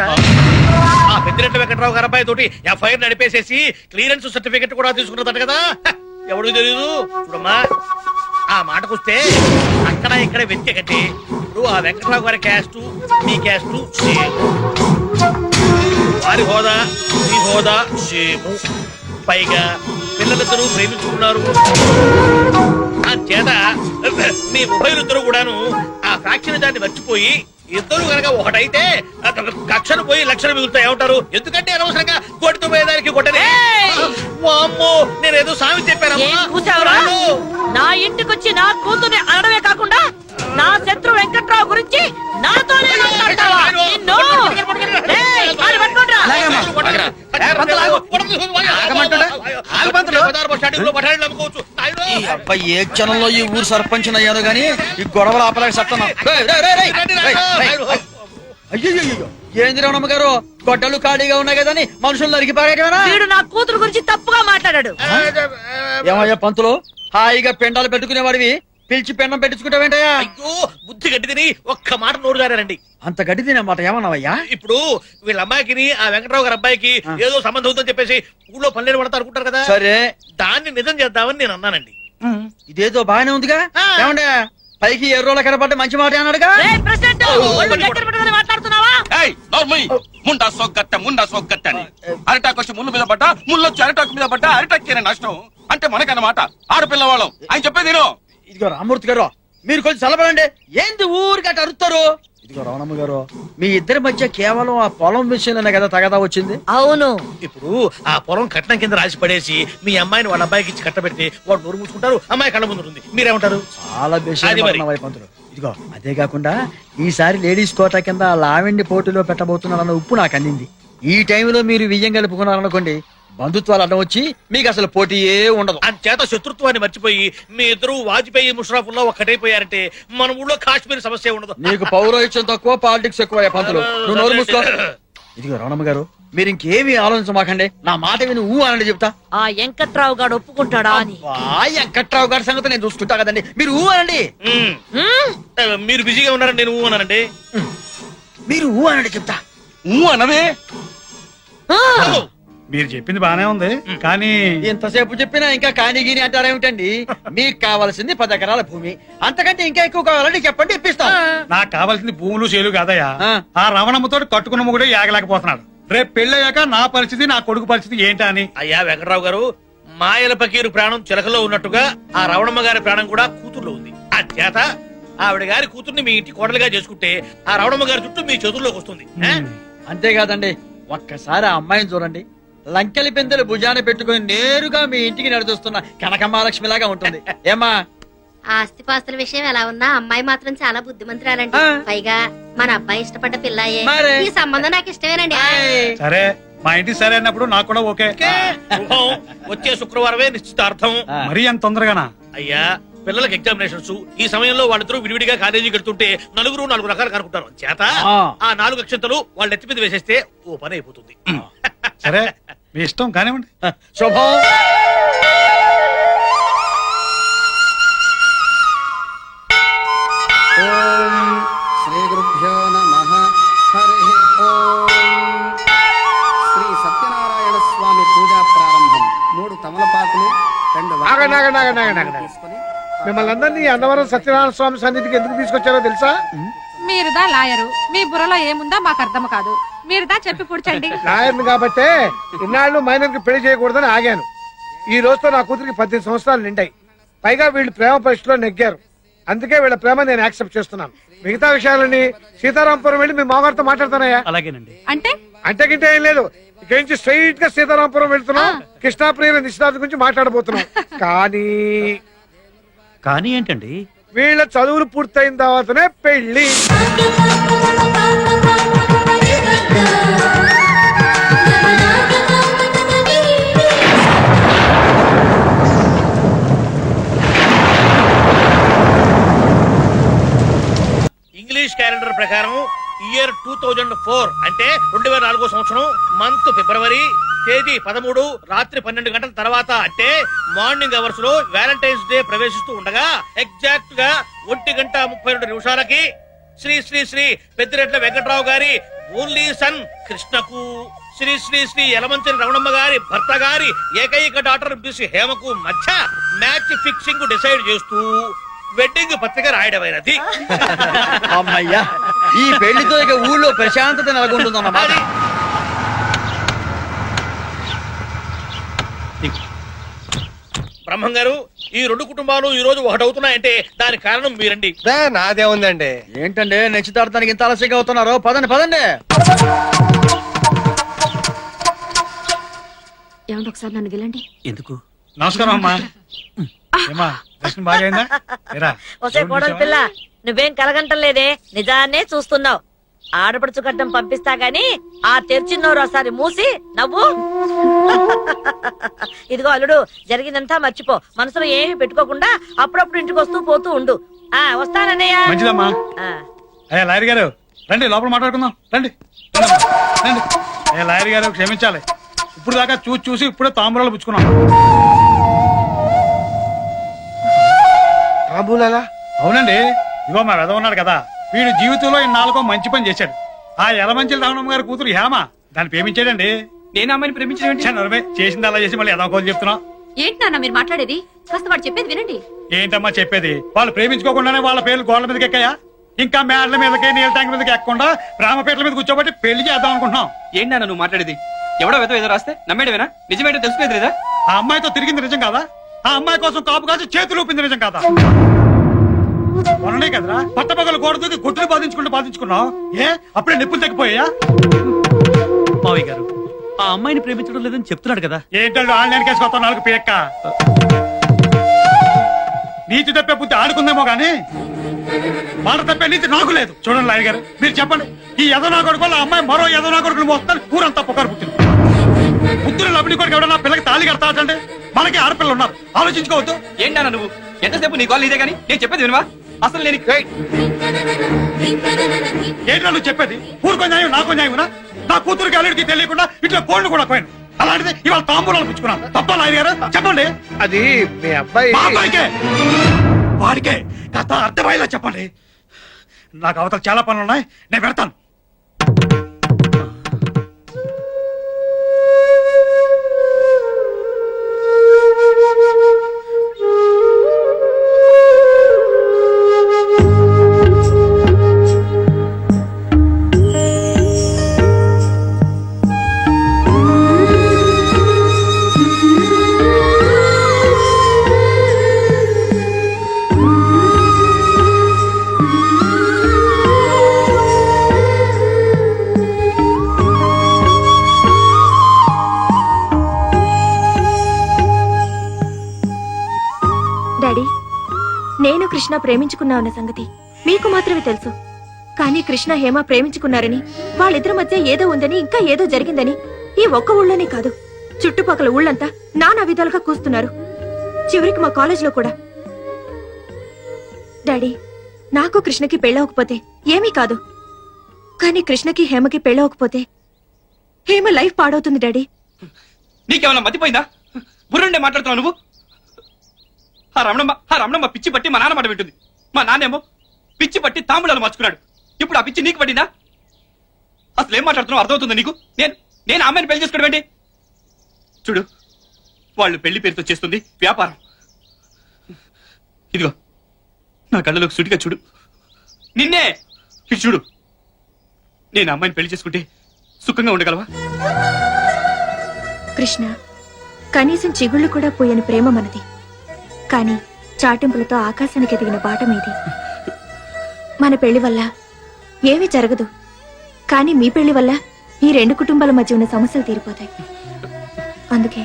ఆ పెద్దిరెడ్డి వెంకట్రావు గారి అబ్బాయి తోటి ఎఫ్ఐఆర్ నడిపేసేసి క్లియరెన్స్ సర్టిఫికెట్ కూడా తీసుకున్నదట కదా. ఎవరికి తెలియదు. చూడమ్మా ఆ మాటకొస్తే అక్కడ ఇక్కడ వ్యక్తి ఇప్పుడు ఆ వెంకట్రావు గారి క్యాస్ట్ మీ క్యాస్ట్ సేమ్, వారి హోదా మీ హోదా సేము, పైగా పిల్లలిద్దరూ ప్రేమించుకున్నారు. ఆ చేత మీ ఉభయులిద్దరూ కూడాను ఆ ఫ్యాక్షన్ దాన్ని మర్చిపోయి ఇద్దరు కనుక ఒకటైతే కక్షలు పోయి లక్షలు మిగులుతాయి. ఏమంటారు? ఎందుకంటే అనవసరంగా కొట్టుతో పోయేదానికి కొట్టనే. వామ్మో, నేనేదో సామి చెప్పానమ్మా. చూసావురా, నా ఇంటికొచ్చి నా కూతుర్ని అనడమే కాకుండా నా శత్రు వెంకట్రావు గురించి నాతోనే మాట్లాడతావా? నిన్ను ఏయ్, కాలు పట్టుకోండిరా. ఈ అబ్బాయి ఏ క్షణంలో ఈ ఊరు సర్పంచ్ అయ్యాను గానీ ఈ గొడవలు ఆపలేక సత్తాను. అయ్యో ఏంది రమణమ్మ గారు, గొడ్డలు ఖాళీగా ఉన్నాయి కదా అని మనుషులు నరికి పారేయటమేనా? వీడు నా కూతురు గురించి తప్పుగా మాట్లాడాడు. ఏమయ్యా పంతులు, హాయిగా పెండాలు పెట్టుకునేవాడివి పిలిచి పెండం పెట్టించుకుంటావేంటయ్యా? అయ్యో, బుద్ధి గడ్డి తిని ఒక్క మాట నోరుగారండి. అంత గడ్డి తినమాట ఏమన్నావయ్యా? ఇప్పుడు వీళ్ళ అమ్మాయికి ఆ వెంకట్రావు గారి అబ్బాయికి ఏదో సంబంధం అవుతుందని చెప్పేసి ఊళ్ళో పల్లెలు పడతా అనుకుంటారు కదా. సరే దాన్ని నిజం చేద్దామని నేను అన్నానండి. ఇదేదో బాగానే ఉందిగా. ఏమండే పైకి ఎర్రోళ్ళ కనపడ్డ మంచి మాట అన్నాడుగా. రేయ్ ప్రెసిడెంట్, ఒళ్ళు దగ్గర పెట్టుకొని మాట్లాడుతున్నావా? ముండా సోగ్గట్ట అని అరిటాకు వచ్చి ముళ్ళు మీద పడ్డా ముళ్ళు వచ్చి అరిటాకు మీద పడ్డా అరిటాకేనే నష్టం అంటే మనకన్నమాట. ఆడపిల్లవాళ్ళం ఆయన చెప్పేది నేను. ఇదిగో రామూర్తి గారు మీరు కొంచెం చల్లబడండి. ఏంది ఊరికి అటు అరుస్తారు? ఇదిగో రమణమ్మ గారు మీ ఇద్దరి మధ్య కేవలం ఆ పొలం విషయంలోనే కదా తగదా వచ్చింది. అవును. ఇప్పుడు ఆ పొలం కట్నం కింద రాసి పడేసి మీ అమ్మాయిని వాళ్ళ అబ్బాయికి ఇచ్చి కట్టబెడితే వాడు నోరు మూసుకుంటారు, అమ్మాయి కళ్ళ ముందు ఉంటుంది. మీరేమంటారు? చాలా అది మరి. వైపంతులు. ఇదిగో అదే కాకుండా ఈసారి లేడీస్ కోటా కింద లావెండి పోటీలో పెట్టబోతున్నారన్న ఉప్పు నాకు అందింది. ఈ టైంలో మీరు వియ్యం కలుపుకున్నారనుకోండి, బంధుత్వాలు అడ్డం వచ్చి మీకు అసలు పోటీయే ఉండదు. అంచేత శత్రుత్వాన్ని మర్చిపోయి మీ ఇద్దరు వాజ్పేయి ముషరఫ్లో ఒక్కటైపోయారంటే మన ఊళ్ళో కాశ్మీర్ సమస్య ఉండదు. నీకు పౌరోహిత్యం తక్కువ, పాలిటిక్స్ ఎక్కువ పంతులు. నువ్వు నోరు మూసుకో. ఇదిగో రమణమ్మ గారు మీరు ఇంకేమీ ఆలోచించమాకండి. నా మాట విని ఊ అనండి చెప్తా. ఆ వెంకట్రావు గారు ఒప్పుకుంటాడా అని. వెంకట్రావు గారి సంగతి నేను చూసుకుంటా కదండి, మీరు ఊ అనండి. మీరు బిజీగా ఉన్నారని నేను అన్నానండి. మీరు ఊ అనండి చెప్తా. అనవే మీరు చెప్పింది బానే ఉంది కానీ ఎంతసేపు చెప్పినా ఇంకా కాని గీని అంటారేమిటండి? మీకు కావాల్సింది 10 ఎకరాల భూమి, అంతకంటే ఇంకా ఎక్కువ కావాలంటే చెప్పండి, ఇప్పిస్తాం. నాకు కావాల్సింది భూములు చేలు కాదయ్యా. ఆ రవణమ్మతో కట్టుకున్న మొగుడే యాగలేకపోతున్నాడు. రేపు పెళ్ళయ్యాక నా పరిస్థితి, నా కొడుకు పరిస్థితి ఏంటా అని. అయ్యా వెంకటరావు గారు, మాయల పకీరు ప్రాణం చిలకలో ఉన్నట్టుగా ఆ రవణమ్మ గారి ప్రాణం కూడా కూతుర్లో ఉంది. అంచేత ఆవిడ గారి కూతుర్ని మీ ఇంటి కోడలుగా చేసుకుంటే ఆ రవణమ్మ గారి చుట్టూ మీ చేతుల్లోకి వస్తుంది. అంతేకాదండి, ఒక్కసారి ఆ అమ్మాయిని చూడండి. లంకెలి పెందలు భుజాన పెట్టుకుని నేరుగా మీ ఇంటికి నడుస్తున్న కనకమహాలక్ష్మి లాగా ఉంటుంది. ఏమా ఆస్తిపాస్తుల విషయం ఎలా ఉన్నా అమ్మాయి మాత్రం చాలా బుద్ధిమంతురాలండి. పైగా మన అబ్బాయి ఇష్టపడ్డ పిల్లాయే. మరే. ఈ సంబంధం నాకు ఇష్టమేనండి. సరే మా ఇంటికి సరే అన్నప్పుడు నాకు కూడా ఓకే. శుభం. వచ్చే శుక్రవారమే నిశ్చితార్థం. మరీ అంత తొందరగానా? అయ్యా పిల్లలకి ఎగ్జామినేషన్స్ ఈ సమయంలో వాళ్ళిద్దరూ విడివిడిగా కాలేజీకి వెళ్తుంటే నలుగురు 4 రకాలు కనుక్కుంటారు. చేత ఆ 4 అక్షంతలు వాళ్ళ ఎత్తి మీద వేసేస్తే ఓ పని అయిపోతుంది. సరే మీ ఇష్టం కానివ్వండి. శుభం. శ్రీ గురుభ్యో నమః. హరి ఓం. శ్రీ సత్యనారాయణ స్వామి పూజా ప్రారంభం. 3 తమలపాకులు, 2 ఆగండి, ఆగండి, ఆగండి, ఆగండి, ఆగండి. తీసుకొని మిమ్మల్ని అందరినీ అన్నవరం సత్యనారాయణ స్వామి సన్నిధికి ఎందుకు తీసుకొచ్చారో తెలుసా? మీరుదా లాయరు, మీ బుర్రలో ఏముందో మాకు అర్థం కాదు. మీరుదా చెప్పి కూర్చోండి. లాయర్ని కాబట్టే ఇన్నాళ్ళు మైనర్ కి పెళ్లి చేయకూడదని ఆగాను. ఈ రోజుతో నా కూతురికి 18 సంవత్సరాలు నిండాయి. పైగా వీళ్ళు ప్రేమ పరీక్షలో నెగ్గారు. అందుకే వీళ్ళ ప్రేమ నేను యాక్సెప్ట్ చేస్తున్నాను. మిగతా విషయాలని సీతారాంపురం వెళ్ళి మీ మామగారితో మాట్లాడతానయ్యా. అలాగేనండి. అంటే అంటే గింటే ఏం లేదు. ఇక్కడి నుంచి స్ట్రైట్ గా సీతారాంపురం వెళ్తున్నాం. కృష్ణాప్రియ నిశ్చితార్థం గురించి మాట్లాడబోతున్నాం. కానీ ఏంటండి? వీళ్ళ చదువులు పూర్తయిన తర్వాతనే పెళ్లి. ఇంగ్లీష్ క్యాలెండర్ ప్రకారం ఇయర్ 2004 అంటే 2004 సంవత్సరం మంత్ ఫిబ్రవరి, తేదీ 13, రాత్రి 12 గంటల తర్వాత అంటే మార్నింగ్ అవర్స్ లో వ్యాలంటైన్స్ డే ప్రవేశిస్తూ ఉండగా ఎగ్జాక్ట్ గా 1:32 శ్రీ శ్రీ శ్రీ పెద్దిరెడ్ల వెంకట్రావు గారి ఓన్లీ సన్ కృష్ణకు, శ్రీ శ్రీ శ్రీ యలమంచిలి రమణమ్మ గారి భర్త గారి ఏకైక డాక్టర్ బిసి హేమకు మధ్య మ్యాచ్ ఫిక్సింగ్ డిసైడ్ చేస్తూ వెడ్డింగ్ పత్రిక రాయడమైనది. అమ్మయ్యా, ఈ పెళ్లితో ఇక ఊళ్ళో ప్రశాంతత నెలకొంటుందన్నమాట. బ్రహ్మం గారు, ఈ 2 కుటుంబాలు ఈ రోజు ఒకటవుతున్నాయంటే దానికి కారణం మీరండి. నాదే ఉందండి. ఏంటండి నిశ్చితార్థానికి ఇంత ఆలస్యంగా అవుతున్నారు? పదండి పదండి. ఏమంటే ఒకసారి నన్ను గెలండి. ఎందుకు? నమస్కారం అమ్మా. ఏమా దర్శనం బాగైందా? ఒసే కోడలి పిల్ల, నువ్వేం కలగంటం లేదే, నిజాన్నే చూస్తున్నావు. ఆడపడుచు గడ్డం పంపిస్తా గాని ఆ తెరిచిన్నోరు ఒకసారి మూసి నవ్వు. ఇదిగో అల్లుడు, జరిగిందంతా మర్చిపో. మనసులో ఏమి పెట్టుకోకుండా అప్పుడప్పుడు ఇంటికి వస్తూ పోతూ ఉండు. వస్తానన్నయ్య. మంచిదమ్మా. అయ్యా లాయర్ గారు రండి, లోపల మాట్లాడుకుందాం. రండి రండి. అయ్యా లాయర్ గారు క్షమించాలి. ఇప్పుడు దాకా చూసి ఇప్పుడే తాంబూలాలు పుచ్చుకున్నాం. తాంబూలాలా? అవునండి. ఇగో మా వెధవ ఉన్నాడు కదా, వీడు జీవితంలో ఇన్నాళ్ళకో మంచి పని చేశాడు. ఆ యలమంచిలి రావణమ్మ గారి కూతురు హేమ దాన్ని ప్రేమించాడండి. నేను అమ్మాయిని ప్రేమించాను. చేసింది అలా చేసి మళ్ళీ ఎదవ చెప్తున్నా. ఏంటి నాన్న మీరు మాట్లాడేది? కాస్త వాడు చెప్పేది వినండి. ఏంటమ్మా చెప్పేది? వాళ్ళు ప్రేమించుకోకుండానే వాళ్ళ పేర్లు గోడల మీదకి ఎక్కాయా? ఇంకా మేడల మీదకి నీళ్ళ ట్యాంక్ మీదకి ఎక్కకుండా రామపేటల మీద కూర్చోబెట్టి పెళ్లి చేద్దాం అనుకుంటున్నాం. ఏంటి నాన్న నువ్వు మాట్లాడేది? ఎవడో ఏదో రాస్తే నమ్మేడవేనా? నిజమేంటో తెలుసుకునేది లేదా? ఆ అమ్మాయితో తిరిగింది నిజం కాదా? ఆ అమ్మాయి కోసం కాపు కాసి చేతులు ఊపింది నిజం కాదా? మొన్ననే కదరా పట్టపగలు గోడ దూకి గుట్టులు బాధించుకున్నావు. ఏ అప్పుడే నిప్పులు తగ్గిపోయా? మావయ్య గారు ఆ అమ్మాయిని ప్రేమించడం లేదని చెప్తున్నాడు కదా. ఏంటంటే ఆన్లైన్ కేసు కొత్త నాలుగు పేక్క నీతి తప్పే బుద్ధి ఆడుకుందేమో గానీ మాట తప్పే నీతి నాకు లేదు. చూడండి లాయర్ గారు, మీరు చెప్పండి, ఈ ఎదనా కొడుకు వల్ల అమ్మాయి మరో ఎదనా కొడుకులు మోస్తాను ఊరంతా పొగారు పుట్టింది. బుద్ధులు లబ్బడి కొడుకు ఎవడన్నా పిల్లకి తాళి కడతాడంటే మనకి ఆడపిల్లలు ఉన్నారు, ఆలోచించుకోవద్దు. ఏంటన్నా నువ్వు ఎంతసేపు నీ కాల్ ఇదే కానీ నేను చెప్పేది వినవా? అసలు నేను ఏంటో నువ్వు చెప్పేది? ఊరుకో న్యాయం నాకో న్యాయమునా? నా కూతురికి అల్లుడికి తెలియకుండా ఇట్లా కోళ్ళు కూడా పోయాను. అలాంటిది ఇవాళ తాంబూలాలు పుచ్చుకున్నాను. తప్ప లాయర్ గారు చెప్పండి. అది మీ అబ్బాయి. మా అబ్బాయికే వాడికే కథ అర్థమయ్యేలా చెప్పండి. నాకు అవతల చాలా పనులు ఉన్నాయి, నేను పెడతాను. డాడీ, నేను కృష్ణ ప్రేమించుకున్నా ఉన్న సంగతి మీకు మాత్రమే తెలుసు. కానీ కృష్ణ హేమ ప్రేమించుకున్నారని, వాళ్ళిద్దరి మధ్య ఏదో ఉందని, ఇంకా ఏదో జరిగిందని ఈ ఒక్క ఊళ్ళోనే కాదు చుట్టుపక్కల ఊళ్ళంతా నానా విధాలుగా కూస్తున్నారు. చివరికి మా కాలేజీలో కూడా. డాడీ, నాకు కృష్ణకి పెళ్ళవకపోతే ఏమీ కాదు, కానీ కృష్ణకి హేమకి పెళ్ళవకపోతే హేమ లైఫ్ పాడవుతుంది డాడీ. నీకేమన్నా మతిపోయిందా? బుర్రుండే మాట్లాడుతున్నావు నువ్వు. ఆ రమణమ్మ పిచ్చి పట్టి మా నాన్న మాట వింటుంది. మా నాన్నేమో పిచ్చి పట్టి తాంబూలాలు మార్చుకున్నాడు. ఇప్పుడు ఆ పిచ్చి నీకు పట్టిందా? అసలు ఏం మాట్లాడుతున్నావు అర్థమవుతుందా నీకు? నేను అమ్మాయిని పెళ్లి చేసుకోవడం ఏంటి? చూడు, వాళ్ళు పెళ్లి పేరుతో చేస్తుంది వ్యాపారం. ఇదిగో నా కళ్ళలోకి సుటిగా చూడు, నిన్నే ఇటు చూడు. నేను అమ్మాయిని పెళ్లి చేసుకుంటే సుఖంగా ఉండగలవా? కృష్ణ, కనీసం చిగుళ్ళు కూడా పోయని ప్రేమ మనది. కానీ చాటింపులతో ఆకాశానికి ఎదిగిన బాట మీది. మన పెళ్లి వల్ల ఏమీ జరగదు, కానీ మీ పెళ్లి వల్ల ఈ రెండు కుటుంబాల మధ్య ఉన్న సమస్యలు తీరిపోతాయి. అందుకే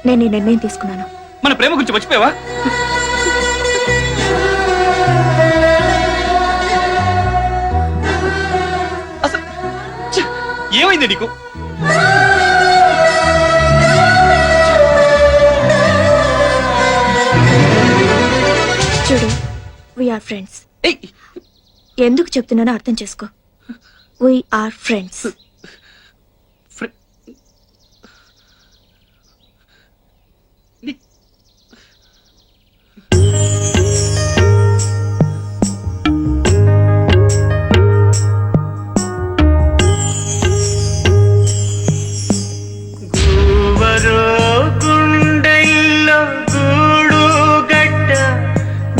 నేను ఈ నిర్ణయం తీసుకున్నాను. మన ప్రేమ గురించి మర్చిపోయావా? అసలు ఏమైంది నీకు? చూడు, వీఆర్ ఫ్రెండ్స్. ఎందుకు చెప్తున్నానో అర్థం చేసుకో. We are friends.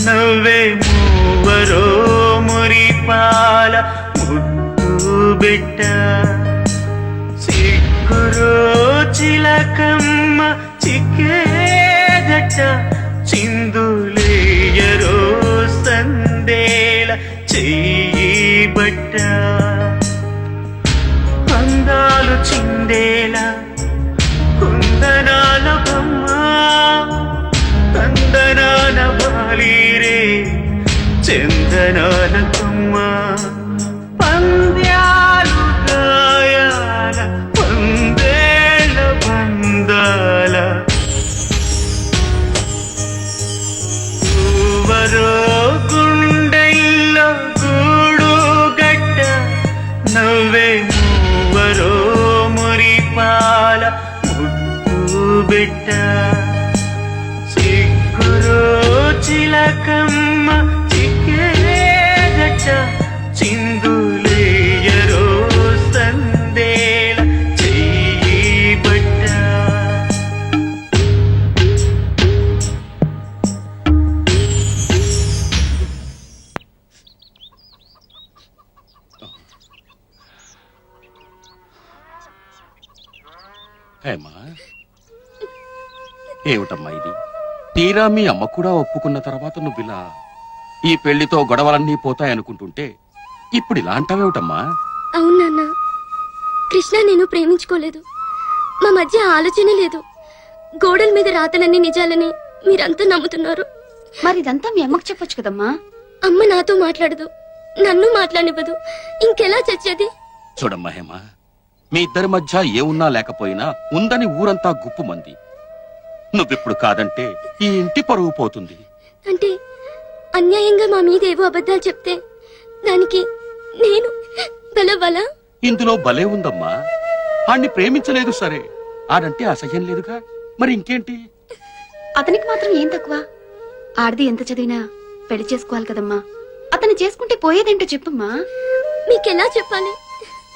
నవ్వే మూవరో మురిపాల ముద్దు బిడ్డ, సిగ్గురో చిలకమ్మ చిక్కేదట, చిందులేయరో సందేల చెయ్యి బట్ట, అందాలు చిందేలా కుందనాల బొమ్మ, కందనాల బాలీరే చందనాల కొమ్మ, పంద్యాలు గాయాల పందేళ్ళ బందాల, ఊవరో గుండెల్లో గూడు గడ్డ, నవ్వే మూవరో మురిపాల ముద్దు బిడ్డ, సిగ్గురో చిలకమ్మ చిక్కేదట, చిందులేయరో సందేల చెయ్యి బట్ట. ఏమిటమ్మా ఇది? తీరా మీ అమ్మ కూడా ఒప్పుకున్న తర్వాత నువ్విలా ఈ పెళ్లితో గొడవలన్నీ పోతాయనుకుంటుంటే ఇప్పుడు ఇలా అంటావేమిటమ్మా? అవును నాన్న, కృష్ణ నేను ప్రేమించుకోలేదు. మా మధ్య ఆలోచన లేదు. గోడల మీద రాతలన్నీ నిజాలని మీరంతా నమ్ముతున్నారు. మరి ఇదంతా మీ అమ్మకు చెప్పొచ్చు కదమ్మా. అమ్మ నాతో మాట్లాడదు, నన్ను మాట్లాడనివ్వదు. ఇంకెలా చచ్చేది? చూడమ్మా హేమ, మీ ఇద్దరి మధ్య ఏమున్నా లేకపోయినా ఉందని ఊరంతా గుప్పుమంది. నువ్విప్పుడు కాదంటే ఈ ఇంటి పరువు పోతుంది. అంటే అన్యాయంగా మా మీద ఏవో అబద్ధాలు చెప్తే దానికి నేను బలవలా? ఇందులో భలే ఉందమ్మా. ఆణ్ణి ప్రేమించలేదు సరే, ఆడంటే అసహ్యం లేదుగా, మరి ఇంకేంటి? అతనికి మాత్రం ఏం తక్కువ? ఆడది ఎంత చదివినా పెళ్లి చేసుకోవాలి కదమ్మా. అతను చేసుకుంటే పోయేదేంటో చెప్పమ్మా. మీకెలా చెప్పాలి?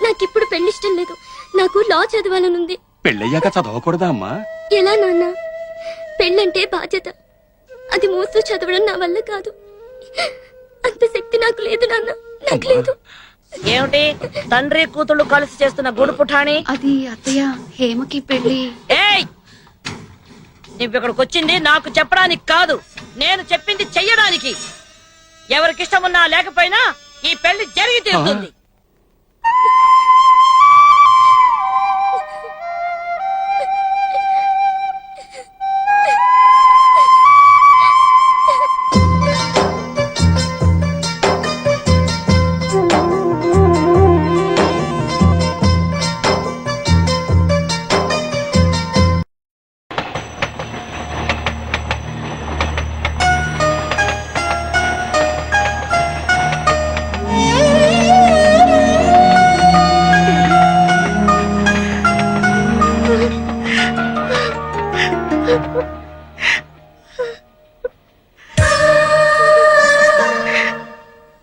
నాకిప్పుడు పెళ్లిష్టం లేదు. నాకు లా చదవాలనుంది. పెళ్ళయ్యాక చదవకూడదా అమ్మా? ఎలా నాన్న? పెళ్ళంటే బాధ్యత. అది మోస్తూ చదవడం నా వల్ల కాదు. అంత శక్తి నాకు లేదు నాన్న, నాకు లేదు. ఏమిటి తండ్రి కూతుళ్ళు కలిసి చేస్తున్న గుడు పుఠాని? అది అత్తయ్య, హేమకి పెళ్లి. ఏయ్, నువ్వు ఇక్కడికి వచ్చింది నాకు చెప్పడానికి కాదు, నేను చెప్పింది చెయ్యడానికి. ఎవరికిష్టం ఉన్నా లేకపోయినా ఈ పెళ్లి జరిగి తీరుతుంది.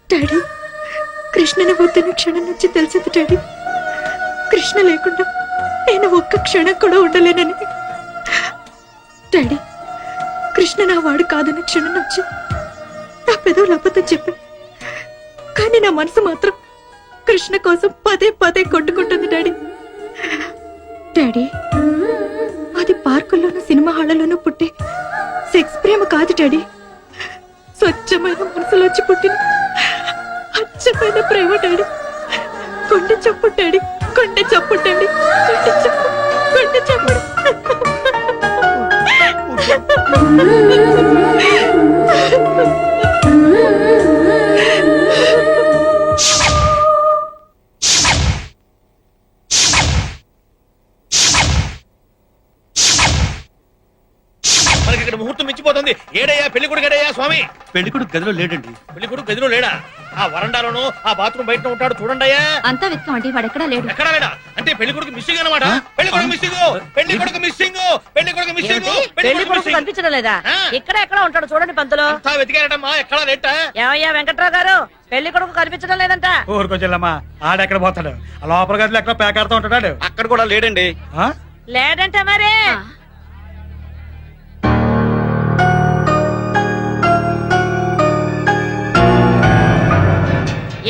డాడీ, కృష్ణని వద్దని క్షణం నుంచి తెలిసింది డాడీ. కృష్ణ లేకుండా నేను ఒక్క క్షణం కూడా ఉండలేనని. డాడీ, కృష్ణ నా వాడు కాదన్న క్షణం నుంచి నా పెదవులు అబద్ధం చెప్పి, కానీ నా మనసు మాత్రం కృష్ణ కోసం పదే పదే కొట్టుకుంటుంది డాడీ. డాడీ, అది పార్కుల్లోనూ సినిమా హాళ్లలోనూ పుట్టే సెక్స్ ప్రేమ కాదు డాడీ. స్వచ్ఛమైన మనసులోంచి పుట్టిన అచ్చమైన ప్రేమ డాడీ. కొండ చప్పుడు డాడీ, కొండ చప్పుడు డాడీ, కొండ చప్పుడు, కొండ చప్పుడు. మనకి ఇక్కడ ముహూర్తం మించిపోతుంది. ఏడయ్యా పెళ్లి కొడుకు? ఏడయ్యా స్వామి? పెళ్లికొడుకు గదిలో లేడండి. పెళ్లి కొడుకు గదిలో లేడా? ఆ వరండాలోనూ ఆ బాత్రూమ్ బయట ఉంటాడు చూడండి అయ్యా. అంతా వెతకమండి, వాడెక్కడా లేడు. ఎక్కడా లేడా? అంటే పెళ్లి కొడుకు మిస్సింగ్ అన్నమాట. పెళ్లి కొడుకు మిస్సింగ్, పెళ్లి కొడుకు మిస్సింగ్, పెళ్లి కొడుకు మిస్సింగ్, పెళ్లి కొడుకు కనిపించడం లేదా? ఇక్కడ ఎక్కడ ఉంటాడు చూడండి పంతులు. అంతా వెతికారటమ్మా, ఎక్కడా లేట. ఏమయ్యా వెంకట్రావు గారు, పెళ్లి కొడుకు కనిపించడం లేదంట. ఊరుకొచ్చెల్లమ్మా, ఆడెక్కడ పోతాడు? ఆ లోపల గదిలో ఎక్కడ పేకాడుతూ ఉంటాడు. అక్కడ కూడా లేడండి. ఆ? లేదంట మరి.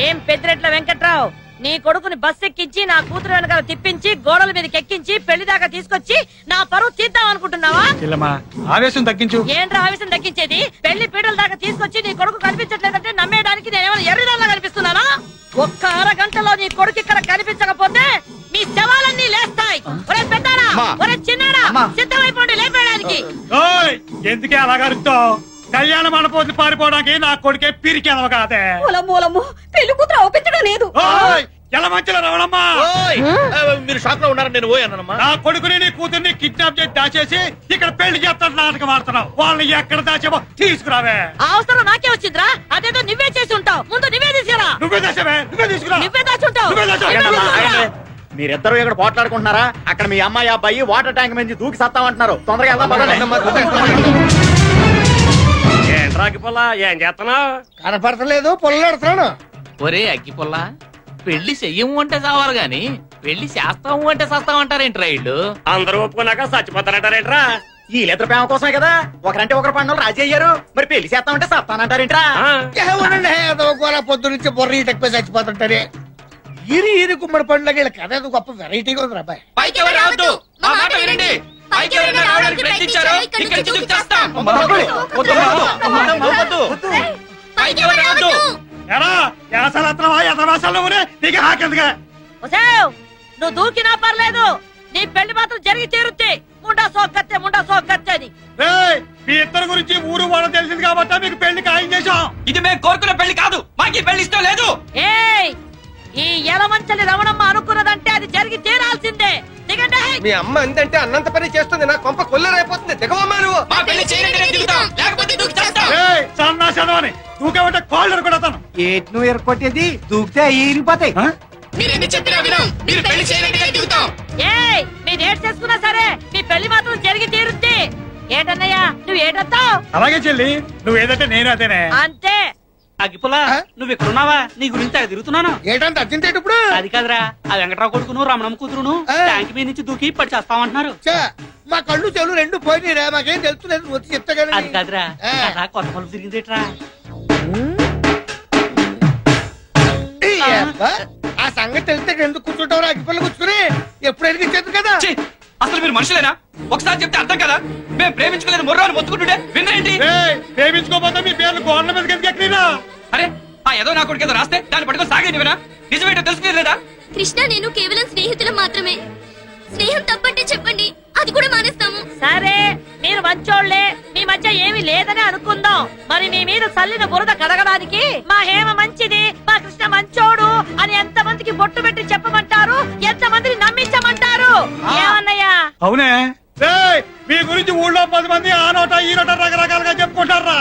ఏం పెద్దిరెట్ల వెంకట్రావు, నీ కొడుకుని బస్ ఎక్కించి నా కూతురు వెనకాల తిప్పించి గోడల మీదకి ఎక్కించి పెళ్లి దాకా తీసుకొచ్చి నా పరువు తీద్దాం అనుకుంటున్నావా? చెల్లమ్మా, ఆవేశం తగ్గించు. ఏంట్రా ఆవేశం తగ్గించేది? పెళ్లి పీటల దాకా తీసుకొచ్చి నీ కొడుకు కనిపించట్లేదంటే నమ్మేయడానికి నేనేమైనా ఎర్రదాల్లా కనిపిస్తున్నానా? ఒక్క అరగంటలో నీ కొడుకు ఇక్కడ కనిపించకపోతే మీ శవాలన్నీ లేస్తాయి. ఒరే పెద్దాడా, ఒరే చిన్నాడా, సిద్ధమైపోండి లేపేయడానికి. ఓయ్, ఎందుకే అలా కలుగుతావు? కళ్యాణ మండపోతులు పారిపోవడానికి నా కొడుకే పిరికెదవ కాదే. మూలము పెళ్లి కూతురు ఒప్పించడం లేదు. ఓయ్, ఎలా మంచిలో రవణమ్మా, ఓయ్, మీరు షాక్ లో ఉన్నారని నేను ఓయ్ అన్నానమ్మా. నా కొడుకుని నీ కూతుర్ని కిడ్నాప్ చేసి దాచేసి ఇక్కడ పెళ్లి చేస్తాడు నాటకం ఆడుతున్నావు. వాళ్ళని ఎక్కడ దాచేమో తీసుకురావే. అవసరం నాకే వచ్చిందిరా, అదేదో నువ్వే చేసి ఉంటావు. ముందు నువ్వే తీసుకురా. నువ్వే దాచావే, నువ్వే తీసుకురా. నువ్వే దాచుంటావు. నువ్వే దాచావు. నువ్వే తీసుకురా. మీరిద్దరు ఇక్కడ పోట్లాడుకుంటున్నారా? అక్కడ మీ అమ్మాయి అబ్బాయి వాటర్ ట్యాంక్ మీద దూకి సత్తామంటున్నారు. తొందరగా వెళ్దాం పదండి. ఏంట్రాకి పొలా ఏం చేస్తున్నావు? కనపడతలేదు, పొల్లెడుతున్నాను. ఒరే అగ్గిపుల్ల, పెళ్లి చెయ్యము అంటే చావారు గాని పెళ్లి చేస్తాము అంటే సస్తామంటారేంట్రా ఇళ్ళు? అందరూ ఒప్పుకున్నాక చచ్చిపోతారంటారేంట్రా? ఈ లెటర్ ప్రేమ కోసమే కదా ఒకరంటే ఒకరు పండుగలు రాజీ అయ్యారు. మరి పెళ్లి చేస్తామంటే సత్తానంటారేంట్రా? పొద్దు నుంచి బొర్ర తక్కువ చచ్చిపోతుంటారే. ఈరి గుమ్మడి పండుగ కథ గొప్ప వెరైటీగా ఉంది అబ్బాయి. పైకి ఎవరు రావద్దు, మా మాట వినండి. పైకి ఎవరైనా రావడానికి ప్రయత్నించారో ఇక్కడి నుంచి దూకి చేస్తాం. పైకి ఎవరు రావద్దు. ఎరా యాసలత్రమా యథవాసాలు నీకు హాకెందుగా ఒసేయ్, నువ్వు దూకినా పర్లేదు, నీ పెళ్లి మాత్రం జరిగి తీరుద్ది. ముండా సోకత్తే అని. రేయ్, మీ ఇద్దరు గురించి ఊరు వాళ్ళు తెలిసింది కాబట్టి మీకు పెళ్లి ఖాయం చేశాం. ఇది మేము కోరుకున్న పెళ్లి కాదు, మాకు ఈ పెళ్లి ఇష్టం లేదు. ఏయ్, ఈ ఎలమంచలి రమణమ్మ అనుకున్నదంటే అది జరిగి తీరాల్సిందే. దిగండి. మీ అమ్మ ఎంతంటే అన్నంత పని చేస్తుంది, నా కొంప కొల్లరైపోతుంది. దిగవమ్మా నువ్వు. మా పెళ్లి చేయనంటేనే దిగుతాం, లేకపోతే దూకి చేస్తాం. రేయ్, సన్నా చదవని దూకేమంటే కాళ్ళు కూడా తను ఏటి నువ్వు ఎరకొట్టేది దూకితే ఇరిగిపోతాయి. మీరు ఎన్ని చెప్పినా వినం, మీరు పెళ్లి చేయనంటేనే దిగుతాం. ఏయ్, మీరు ఏడ్ చేసుకున్నా సరే మీ పెళ్లి మాత్రం జరిగి తీరుద్ది. ఏటన్నయ్యా, నువ్వు ఏటంటావు? అలాగే చెల్లి, నువ్వు ఏదంటే నేను అదేనే. అంతే. అగ్గిపులా నువ్వు ఎక్కడున్నావా? నీ గురించి అక్కడ తిరుగుతున్నాను. ఏంటంటే అర్జెంట్ ఇప్పుడు? అది కాదురా, ఆ వెంకట్రావు కొడుకును రమణమ్మ కూతురును ట్యాంక్ మీద నుంచి దూకి పడి చేస్తామంటున్నారు. మా కళ్ళు చెవులు రెండు పోయినరా, మాకేం తెలుస్తలేదు. వచ్చి చెప్తా అది కాదురా, కదా కొత్త మలుపు తిరిగిందేట్రా. ఆ సంగతి తెలిస్తే ఎందుకు కూర్చుంటావు? అగ్గిపల్లి కూర్చుని ఎప్పుడు ఎదిగించేది కదా. ఛీ, అసలు మీరు మనుషులేనా? ఒకసారి చెప్తే అర్థం కదా. మేము ప్రేమించుకోలేదు మొర్రాలు మొత్తుకుంటుంటే విన్నారేంటి? ప్రేమించుకోపోతే మీ పేర్లు గోడల మీదకి ఎందుకు ఎక్కినా? అరే, ఆ ఏదో నా కొడుకు ఏదో రాస్తే దాన్ని పట్టుకొని సాగేనివేనా? నిజమేంటో తెలుసుకోలేదా? కృష్ణ నేను కేవలం స్నేహితులం మాత్రమే. స్నేహం తప్పంటే చెప్పండి, అది కూడా మానేస్తాము. సరే, మీరు మంచోళ్లే, మీ మధ్య ఏమీ లేదని అనుకుందాం. మరి మీ మీద చల్లిన బురద కడగడానికి మా హేమ మంచిది, మా కృష్ణ మంచోడు అని ఎంత మందికి బొట్టు పెట్టి చెప్పమంటారు? ఎంత మందిని నమ్మించమంటారు? ఏమన్నయ్యా? అవునే. రేయ్, మీ గురించి ఊళ్ళో 10 మంది ఆ నోట ఈ నోట రకరకాలుగా చెప్పుకుంటారా.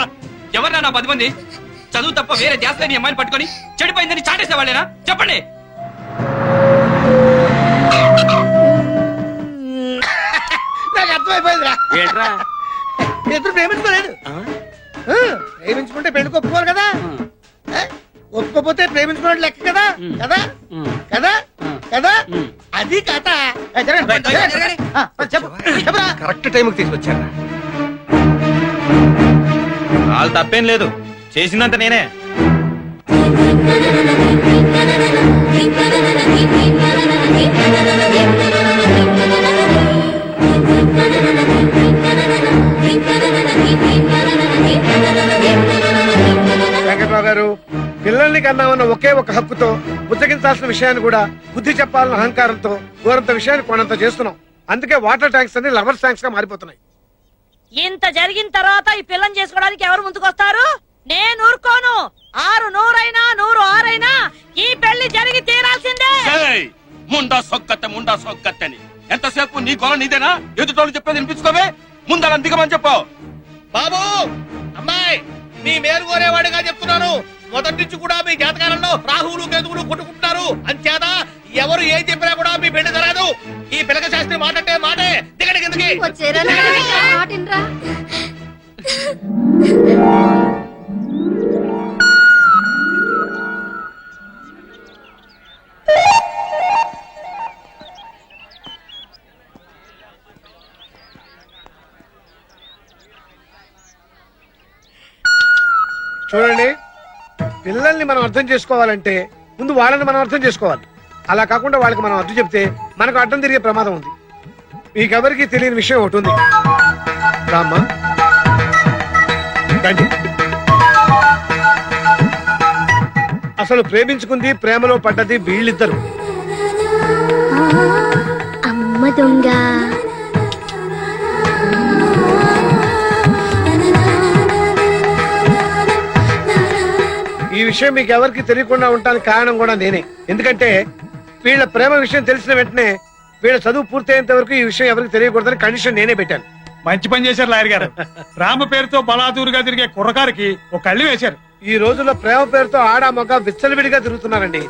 ఎవరన్నా నా 10 మంది? చదువు తప్ప వేరే ధ్యాస లేని అమ్మాయిని పట్టుకొని చెడిపోయిందని చాటేసేవాళ్ళేనా? చెప్పండి. నాకు అర్థమైపోయిందిరా. ఏంట్రా? ఇద్దరు ప్రేమించుకోలేదు. ప్రేమించుకుంటే పెళ్లికి ఒప్పుకోరు కదా. ఒప్పుకోపోతే ప్రేమించుకున్నట్టు లెక్క కదా. కదా కదా కదా అది కథ. చెప్పరా. కరెక్ట్ టైంకి తీసుకొచ్చారా? వాళ్ళు తప్పేం లేదు, చేసిందంత నేనే. వెంకట్రావు గారు, పిల్లల్ని కన్నామన్న ఒకే ఒక హక్కుతో బుద్ధగించాల్సిన విషయాన్ని కూడా బుద్ధి చెప్పాలన్న అహంకారంతో ఘోరంత విషయాన్ని కొనంత చేస్తున్నాం. అందుకే వాటర్ ట్యాంక్స్ అన్ని లవర్స్ ట్యాంక్స్ గా మారిపోతున్నాయి. ఇంత జరిగిన తర్వాత ఈ పిల్లని చేసుకోవడానికి ఎవరు ముందుకొస్తారు? నేను ఊరుకోను. 6 నూరైనా 100 ఆరైనా ఈ పెళ్లి జరిగి తీరాల్సిందే. ముండా సొక్కత్తని ఎంతసేపు నీ గొల నీదేనా? ఎదుటోళ్ళు చెప్పేది వినిపించుకోవే. ముందలా దిగమని చెప్పు. బాబు, అమ్మాయి, మీ మేలు కోరేవాడిగా చెప్తున్నాను. మొదటి నుంచి కూడా మీ జాతకాలలో రాహువులు కేతువులు కొట్టుకుంటున్నారు. అంచేత ఎవరు ఏం చెప్పినా కూడా మీ పెళ్లి జరగదు. ఈ పిలక శాస్త్రి మాట అంటే మాటే. దిగడి కిందకి. చూడండి, పిల్లల్ని మనం అర్థం చేసుకోవాలంటే ముందు వాళ్ళని మనం అర్థం చేసుకోవాలి. అలా కాకుండా వాళ్ళకి మనం అర్థం చెప్తే మనకు అడ్డం తిరిగే ప్రమాదం ఉంది. మీకెవరికి తెలియని విషయం ఒకటి ఉంది. రామ్మా, రండి. అసలు ప్రేమించుకుంది, ప్రేమలో పడ్డది వీళ్ళిద్దరు. అమ్మ దొంగ. ఈ విషయం మీకు ఎవరికి తెలియకుండా ఉండడానికి కారణం కూడా నేనే. ఎందుకంటే వీళ్ళ ప్రేమ విషయం తెలిసిన వెంటనే వీళ్ళ చదువు పూర్తయ్యేంత వరకు ఈ విషయం ఎవరికి తెలియకూడదని కండిషన్ నేనే పెట్టాను. మంచి పని చేశారు లాయర్ గారు. రామ పేరుతో బలాదూరుగా తిరిగే కుర్రకారికి ఒక కళ్ళు వేశారు. ఈ రోజుల్లో ప్రేమ పేరుతో ఆడ మగ విచ్చలవిడిగా తిరుగుతున్నారండి.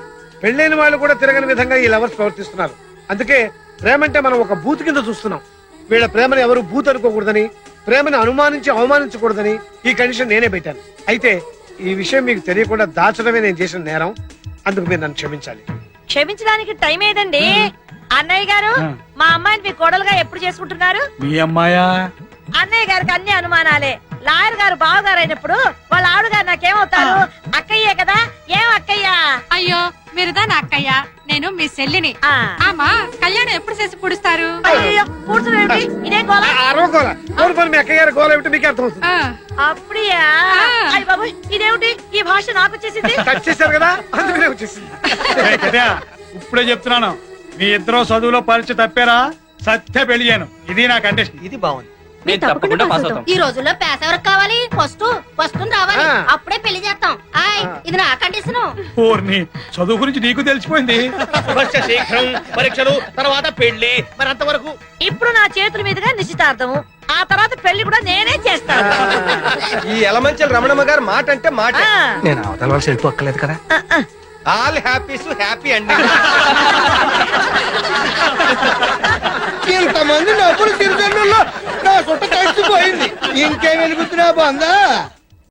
పెళ్ళైన వాళ్ళు కూడా తిరగని విధంగా ఈ లవర్స్ ప్రవర్తిస్తున్నారు. అందుకే ప్రేమ అంటే మనం ఒక బూత్ కింద చూస్తున్నాం. వీళ్ళ ప్రేమను ఎవరు బూత్ అనుకోకూడదని, ప్రేమను అనుమానించి అవమానించకూడదని ఈ కండిషన్ నేనే పెట్టాను. అయితే ఈ విషయం మీకు తెలియకుండా దాచడమే నేను చేసిన నేరం. అందుకు మీరు నన్ను క్షమించాలి. క్షమించడానికి టైం ఏదండి? అన్నయ్య గారు, మా అమ్మాయిని మీ కోడలుగా ఎప్పుడు చేసుకుంటున్నారు? మీ అమ్మాయా? అన్నయ్య గారికి అన్ని అనుమానాలే. లాయర్ గారు బావగారు అయినప్పుడు వాళ్ళ ఆవిడగారు నాకేమవుతారు? అక్కయ్యే కదా. ఏం అక్కయ్యా? అయ్యో మీరుదా నా అక్కయ్య, నేను మీ చెల్లిని. ఆమా కళ్యాణం ఎప్పుడు చేసి పుడుస్తారు? అయ్యో కూర్చునేమిటి? ఇదే గోల. అరవకోల కోరుకొని మీ అక్కయ్య గారి గోల ఏమిటో మీకు అర్థం అవుతుంది. అప్పుడియా? అయ్య బాబు ఇదేమిటి ఈ భాష నాకు వచ్చేసింది? టచ్ చేశారు కదా అందుకనే వచ్చేసింది. ఇప్పుడే చెప్తున్నాను, మీ ఇద్దరు చదువులో పరీక్ష తప్పారా సత్య పెళ్లి చేయను. ఇది నా కండిషన్. ఇది బాగుంది. నేను తప్పకుండా పాస్ అవుతాం. ఈ రోజుల్లో పేస ఎవరికి కావాలి? ఫస్ట్ రావాలి, అప్పుడే పెళ్లి చేస్తాం. ఇది నా కండిషన్. పూర్ణి చదువు గురించి నీకు తెలిసిపోయింది. ఫస్ట్ శీఘ్రం పరీక్షలు, తర్వాత పెళ్లి. మరి అంతవరకు ఇప్పుడు నా చేతుల మీదుగా నిశ్చితార్థము, ఆ తర్వాత పెళ్లి కూడా నేనే చేస్తాను. ఈ ఎలమంచల రమణమ్మ గారు మాట అంటే మాట. ఆ. నేను అవతల వాళ్ళు వెళ్ళిపోక్కలేదు కదా. ఆల్ హ్యాపీస్ హ్యాపీ అండి. ఇంతమంది డబ్బులు తిరుగుతున్నా నా సుట్ట కలిసిపోయింది. ఇంకేం వెలుగుతున్నా బాందా.